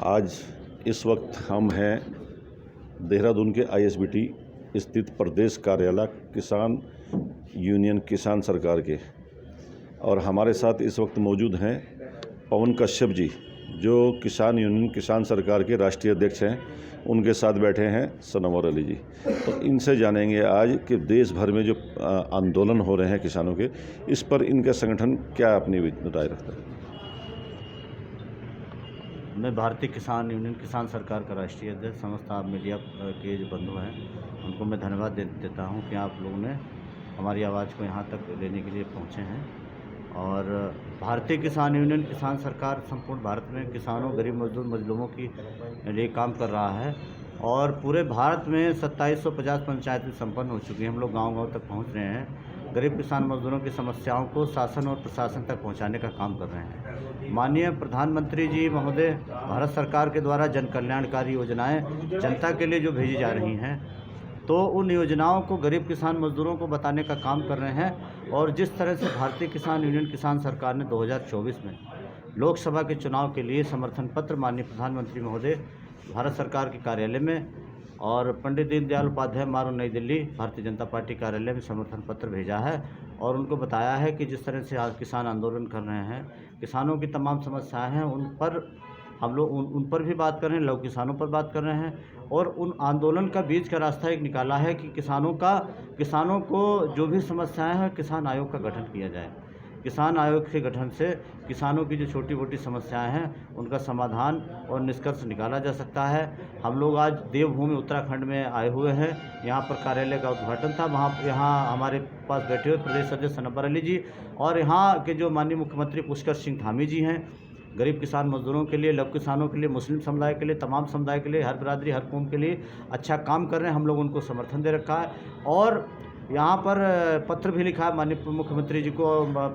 आज इस वक्त हम हैं देहरादून के ISBT स्थित प्रदेश कार्यालय किसान यूनियन किसान सरकार के, और हमारे साथ इस वक्त मौजूद हैं पवन कश्यप जी, जो किसान यूनियन किसान सरकार के राष्ट्रीय अध्यक्ष हैं। उनके साथ बैठे हैं सनवर अली जी। तो इनसे जानेंगे आज कि देश भर में जो आंदोलन हो रहे हैं किसानों के, इस पर इनका संगठन क्या अपनी राय रखता है। मैं भारतीय किसान यूनियन किसान सरकार का राष्ट्रीय अध्यक्ष, समस्त आप मीडिया के जो बंधु हैं उनको मैं धन्यवाद देता हूं कि आप लोगों ने हमारी आवाज़ को यहां तक लेने के लिए पहुंचे हैं। और भारतीय किसान यूनियन किसान सरकार संपूर्ण भारत में किसानों, गरीब मजदूर, मजलूमों की लिए काम कर रहा है। और पूरे भारत में 2750 पंचायतें संपन्न हो चुकी हैं। हम लोग गाँव-गाँव तक पहुँच रहे हैं। गरीब किसान मजदूरों की समस्याओं को शासन और प्रशासन तक पहुंचाने का काम कर रहे हैं। माननीय प्रधानमंत्री जी महोदय, भारत सरकार के द्वारा जन कल्याणकारी योजनाएं जनता के लिए जो भेजी जा रही हैं, तो उन योजनाओं को गरीब किसान मजदूरों को बताने का काम कर रहे हैं। और जिस तरह से भारतीय किसान यूनियन किसान सरकार ने 2024 में लोकसभा के चुनाव के लिए समर्थन पत्र माननीय प्रधानमंत्री महोदय भारत सरकार के कार्यालय में और पंडित दीनदयाल उपाध्याय मार्ग, नई दिल्ली, भारतीय जनता पार्टी कार्यालय में समर्थन पत्र भेजा है। और उनको बताया है कि जिस तरह से आज किसान आंदोलन कर रहे हैं, किसानों की तमाम समस्याएं हैं, उन पर हम लोग उन पर भी बात कर रहे हैं, लघु किसानों पर बात कर रहे हैं। और उन आंदोलन का बीच का रास्ता एक निकाला है कि किसानों को जो भी समस्याएं हैं, किसान आयोग का गठन किया जाए। किसान आयोग के गठन से किसानों की जो छोटी मोटी समस्याएं हैं, उनका समाधान और निष्कर्ष निकाला जा सकता है। हम लोग आज देवभूमि उत्तराखंड में आए हुए हैं। यहाँ पर कार्यालय का उद्घाटन था। यहाँ हमारे पास बैठे हुए प्रदेश अध्यक्ष सनबर अली जी और यहाँ के जो माननीय मुख्यमंत्री पुष्कर सिंह धामी जी हैं, गरीब किसान मजदूरों के लिए, लघु किसानों के लिए, मुस्लिम समुदाय के लिए, तमाम समुदाय के लिए, हर बिरादरी, हर कौम के लिए अच्छा काम कर रहे हैं। हम लोग उनको समर्थन दे रखा है। और यहाँ पर पत्र भी लिखा है माननीय मुख्यमंत्री जी को,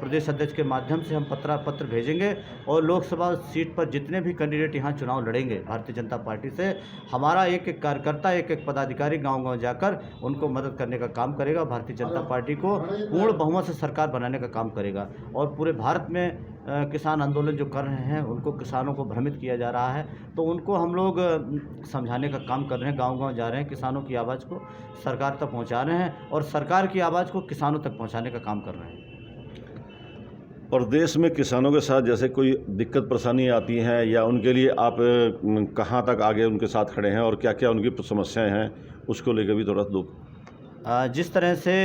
प्रदेश अध्यक्ष के माध्यम से हम पत्र भेजेंगे। और लोकसभा सीट पर जितने भी कैंडिडेट यहाँ चुनाव लड़ेंगे भारतीय जनता पार्टी से, हमारा एक एक कार्यकर्ता, एक एक पदाधिकारी गांव-गांव जाकर उनको मदद करने का काम करेगा। भारतीय जनता पार्टी को पूर्ण बहुमत से सरकार बनाने का काम करेगा। और पूरे भारत में किसान आंदोलन जो कर रहे हैं, उनको किसानों को भ्रमित किया जा रहा है, तो उनको हम लोग समझाने का काम कर रहे हैं। गांव-गांव जा रहे हैं, किसानों की आवाज़ को सरकार तक पहुंचा रहे हैं और सरकार की आवाज़ को किसानों तक पहुंचाने का काम कर रहे हैं। प्रदेश में किसानों के साथ जैसे कोई दिक्कत परेशानी आती हैं, या उनके लिए आप कहाँ तक आगे उनके साथ खड़े हैं और क्या क्या उनकी समस्याएं हैं, उसको लेकर भी थोड़ा दो। जिस तरह से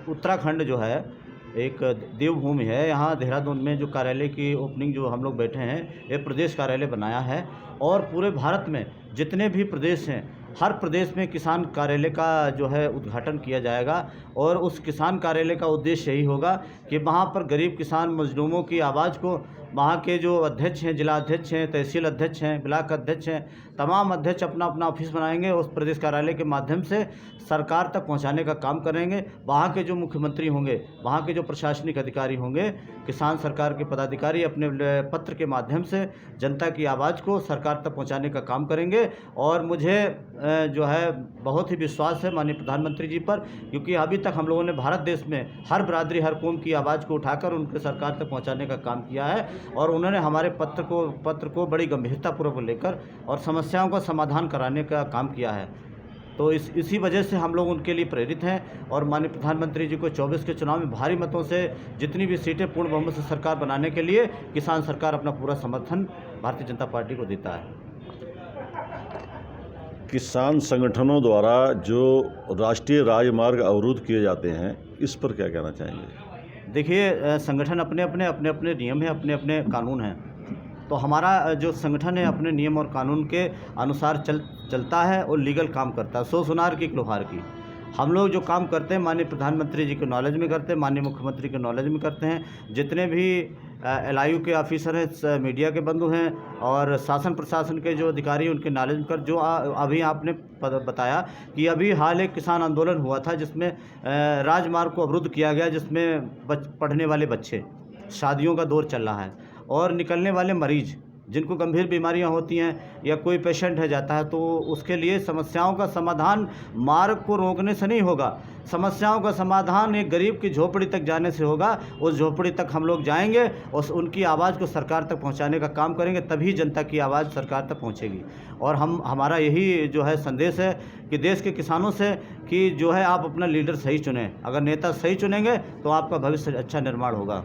उत्तराखंड जो है एक देवभूमि है, यहाँ देहरादून में जो कार्यालय की ओपनिंग जो हम लोग बैठे हैं, ये प्रदेश कार्यालय बनाया है। और पूरे भारत में जितने भी प्रदेश हैं, हर प्रदेश में किसान कार्यालय का जो है उद्घाटन किया जाएगा। और उस किसान कार्यालय का उद्देश्य यही होगा कि वहाँ पर गरीब किसान मजलूमों की आवाज़ को वहाँ के जो अध्यक्ष हैं, जिला अध्यक्ष हैं, तहसील अध्यक्ष हैं, ब्लॉक अध्यक्ष हैं, तमाम अध्यक्ष अपना अपना ऑफिस बनाएंगे, उस प्रदेश कार्यालय के माध्यम से सरकार तक पहुँचाने का काम करेंगे। वहाँ के जो मुख्यमंत्री होंगे, वहाँ के जो प्रशासनिक अधिकारी होंगे, किसान सरकार के पदाधिकारी अपने पत्र के माध्यम से जनता की आवाज़ को सरकार तक पहुँचाने का काम करेंगे। और मुझे जो है बहुत ही विश्वास है माननीय प्रधानमंत्री जी पर, क्योंकि अभी तक हम लोगों ने भारत देश में हर बिरादरी, हर कौम की आवाज़ को उठाकर उनके सरकार तक पहुंचाने का काम किया है। और उन्होंने हमारे पत्र को बड़ी गंभीरतापूर्वक लेकर और समस्याओं का समाधान कराने का काम किया है। तो इसी वजह से हम लोग उनके लिए प्रेरित हैं। और माननीय प्रधानमंत्री जी को 24 के चुनाव में भारी मतों से जितनी भी सीटें पूर्ण बहुमत से सरकार बनाने के लिए किसान सरकार अपना पूरा समर्थन भारतीय जनता पार्टी को देता है। किसान संगठनों द्वारा जो राष्ट्रीय राजमार्ग अवरुद्ध किए जाते हैं, इस पर क्या कहना चाहेंगे। देखिए, संगठन अपने अपने नियम हैं, अपने अपने कानून हैं। तो हमारा जो संगठन है अपने नियम और कानून के अनुसार चलता है और लीगल काम करता है, सो सुनार की लोहार की। हम लोग जो काम करते हैं माननीय प्रधानमंत्री जी के नॉलेज में करते हैं, माननीय मुख्यमंत्री के नॉलेज में करते हैं। जितने भी LIU के ऑफिसर हैं, मीडिया के बंधु हैं और शासन प्रशासन के जो अधिकारी हैं, उनके नॉलेज में कर जो अभी आपने बताया कि अभी हाल एक किसान आंदोलन हुआ था जिसमें राजमार्ग को अवरुद्ध किया गया, जिसमें पढ़ने वाले बच्चे, शादियों का दौर चल रहा है और निकलने वाले मरीज जिनको गंभीर बीमारियां होती हैं या कोई पेशेंट है जाता है, तो उसके लिए समस्याओं का समाधान मार्ग को रोकने से नहीं होगा। समस्याओं का समाधान एक गरीब की झोपड़ी तक जाने से होगा। उस झोपड़ी तक हम लोग जाएंगे और उनकी आवाज़ को सरकार तक पहुंचाने का काम करेंगे, तभी जनता की आवाज़ सरकार तक पहुंचेगी। और हमारा यही जो है संदेश है कि देश के किसानों से कि जो है आप अपना लीडर सही चुनें। अगर नेता सही चुनेंगे तो आपका भविष्य अच्छा निर्माण होगा।